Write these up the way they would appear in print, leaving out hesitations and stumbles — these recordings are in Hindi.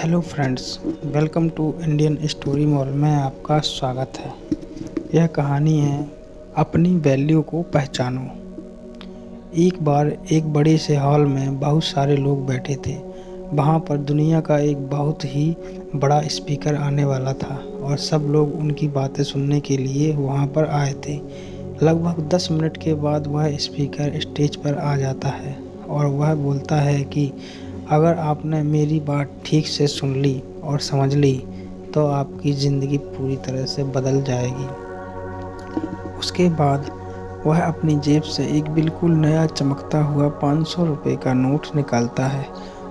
Hello friends, welcome to Indian story mall में आपका स्वागत है। यह कहानी है अपनी वैल्यू को पहचानो। एक बार एक बड़े से हॉल में बहुत सारे लोग बैठे थे। वहाँ पर दुनिया का एक बहुत ही बड़ा स्पीकर आने वाला था और सब लोग उनकी बातें सुनने के लिए वहाँ पर आए थे। लगभग 10 मिनट के बाद वह स्पीकर स्टेज पर आ जाता है और वह बोलता है कि अगर आपने मेरी बात ठीक से सुन ली और समझ ली तो आपकी ज़िंदगी पूरी तरह से बदल जाएगी। उसके बाद वह अपनी जेब से एक बिल्कुल नया चमकता हुआ 500 रुपये का नोट निकालता है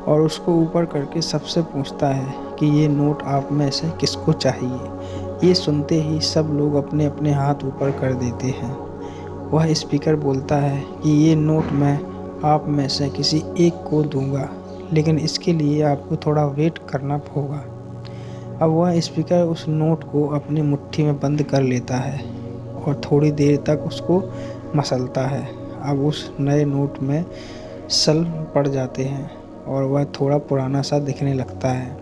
और उसको ऊपर करके सबसे पूछता है कि ये नोट आप में से किसको चाहिए। ये सुनते ही सब लोग अपने अपने हाथ ऊपर कर देते हैं। वह स्पीकर बोलता है कि ये नोट मैं आप में से किसी एक को दूंगा, लेकिन इसके लिए आपको थोड़ा वेट करना होगा। अब वह स्पीकर उस नोट को अपनी मुट्ठी में बंद कर लेता है और थोड़ी देर तक उसको मसलता है। अब उस नए नोट में सल पड़ जाते हैं और वह थोड़ा पुराना सा दिखने लगता है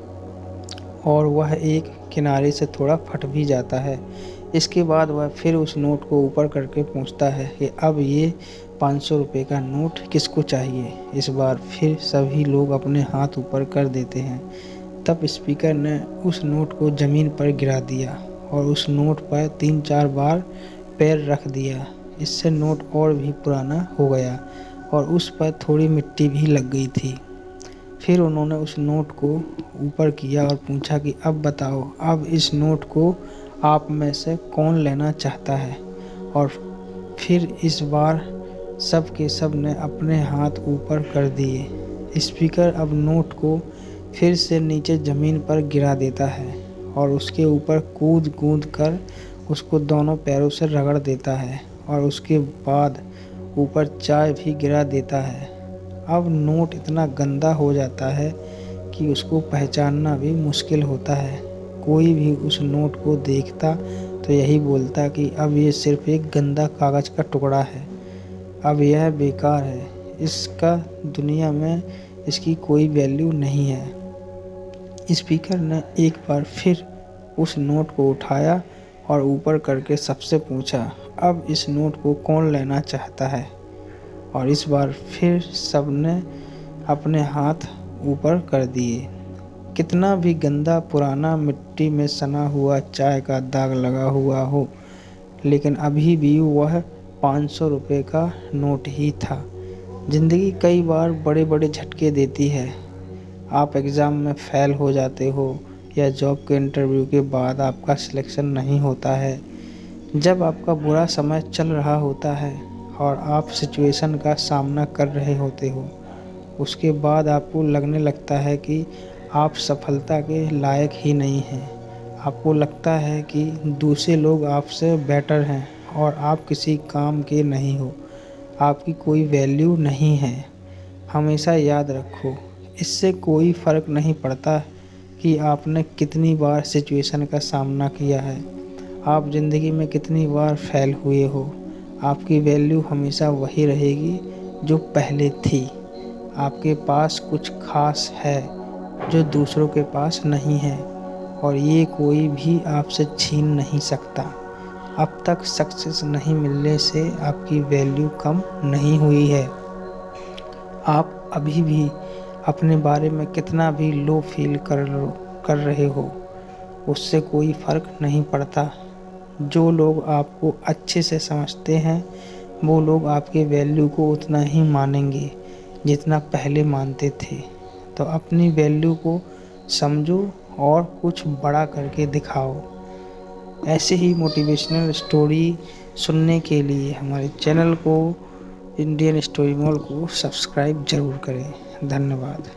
और वह एक किनारे से थोड़ा फट भी जाता है। इसके बाद वह फिर उस नोट को ऊपर करके पूछता है कि अब ये 500 रुपये का नोट किसको चाहिए। इस बार फिर सभी लोग अपने हाथ ऊपर कर देते हैं। तब स्पीकर ने उस नोट को ज़मीन पर गिरा दिया और उस नोट पर 3-4 बार पैर रख दिया। इससे नोट और भी पुराना हो गया और उस पर थोड़ी मिट्टी भी लग गई थी। फिर उन्होंने उस नोट को ऊपर किया और पूछा कि अब बताओ, अब इस नोट को आप में से कौन लेना चाहता है। और फिर इस बार सब के सब ने अपने हाथ ऊपर कर दिए। स्पीकर अब नोट को फिर से नीचे ज़मीन पर गिरा देता है और उसके ऊपर कूद कूद कर उसको दोनों पैरों से रगड़ देता है और उसके बाद ऊपर चाय भी गिरा देता है। अब नोट इतना गंदा हो जाता है कि उसको पहचानना भी मुश्किल होता है। कोई भी उस नोट को देखता तो यही बोलता कि अब ये सिर्फ एक गंदा कागज़ का टुकड़ा है, अब यह बेकार है, इसका दुनिया में इसकी कोई वैल्यू नहीं है। स्पीकर ने एक बार फिर उस नोट को उठाया और ऊपर करके सबसे पूछा, अब इस नोट को कौन लेना चाहता है। और इस बार फिर सबने अपने हाथ ऊपर कर दिए। कितना भी गंदा पुराना मिट्टी में सना हुआ चाय का दाग लगा हुआ हो, लेकिन अभी भी वह 500 रुपये का नोट ही था। ज़िंदगी कई बार बड़े बड़े झटके देती है। आप एग्ज़ाम में फ़ेल हो जाते हो या जॉब के इंटरव्यू के बाद आपका सिलेक्शन नहीं होता है। जब आपका बुरा समय चल रहा होता है और आप सिचुएशन का सामना कर रहे होते हो, उसके बाद आपको लगने लगता है कि आप सफलता के लायक ही नहीं हैं। आपको लगता है कि दूसरे लोग आपसे बेटर हैं और आप किसी काम के नहीं हो, आपकी कोई वैल्यू नहीं है। हमेशा याद रखो, इससे कोई फ़र्क नहीं पड़ता कि आपने कितनी बार सिचुएशन का सामना किया है, आप ज़िंदगी में कितनी बार फेल हुए हो, आपकी वैल्यू हमेशा वही रहेगी जो पहले थी। आपके पास कुछ खास है जो दूसरों के पास नहीं है और ये कोई भी आपसे छीन नहीं सकता। अब तक सक्सेस नहीं मिलने से आपकी वैल्यू कम नहीं हुई है। आप अभी भी अपने बारे में कितना भी लो फील कर रहे हो, उससे कोई फ़र्क नहीं पड़ता। जो लोग आपको अच्छे से समझते हैं वो लोग आपके वैल्यू को उतना ही मानेंगे जितना पहले मानते थे। तो अपनी वैल्यू को समझो और कुछ बड़ा करके दिखाओ। ऐसे ही मोटिवेशनल स्टोरी सुनने के लिए हमारे चैनल को, इंडियन स्टोरी मॉल को सब्सक्राइब ज़रूर करें। धन्यवाद।